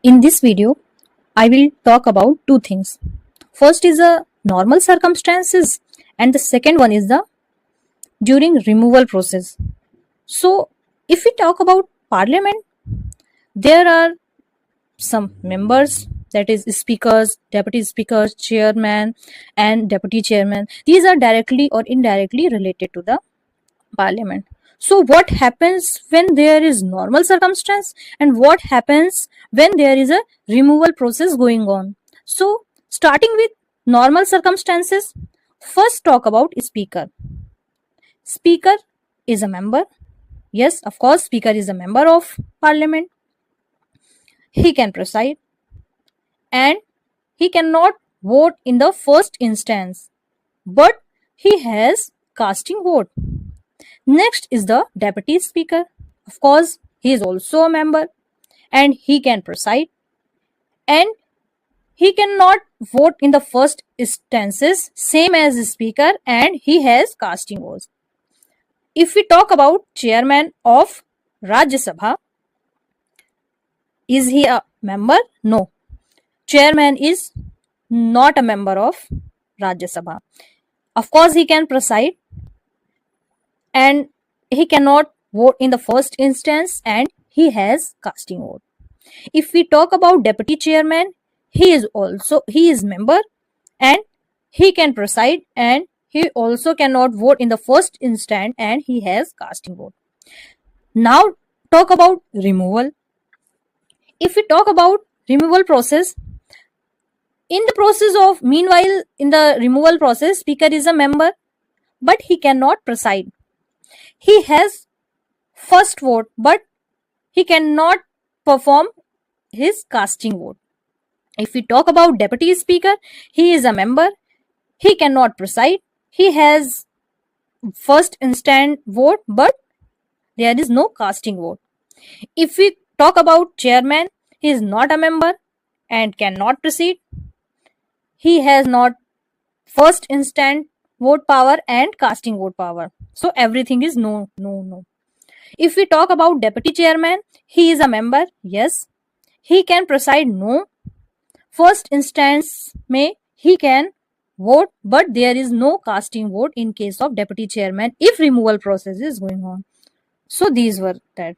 In this video, I will talk about two things. First is the normal circumstances, and the second one is the during removal process. So, if we talk about parliament, there are some members, that is speakers, deputy speakers, chairman, and deputy chairman. These are directly or indirectly related to the parliament. So what happens when there is normal circumstance and what happens when there is a removal process going on? So starting with normal circumstances, first talk about speaker. Speaker is a member. Yes, of course, speaker is a member of parliament. He can preside and he cannot vote in the first instance, but he has casting vote. Next is the deputy speaker. Of course, he is also a member and he can preside and he cannot vote in the first instances, same as the speaker, and he has casting votes. If we talk about chairman of Rajya Sabha, is he a member? No. Chairman is not a member of Rajya Sabha. Of course, he can preside and he cannot vote in the first instance and he has casting vote. If we talk about deputy chairman, he is member and he can preside and he also cannot vote in the first instant and he has casting vote. Now talk about removal. If we talk about removal process, in the removal process, speaker is a member but he cannot preside. He has first vote but he cannot perform his casting vote. If we talk about deputy speaker, he is a member, he cannot preside, he has first instant vote but there is no casting vote. If we talk about chairman, he is not a member and cannot proceed. He has not first instant vote power and casting vote power. So everything is no. If we talk about deputy chairman, he is a member, yes. He can preside, no. First instance may he can vote, but there is no casting vote in case of deputy chairman if removal process is going on. So these were that.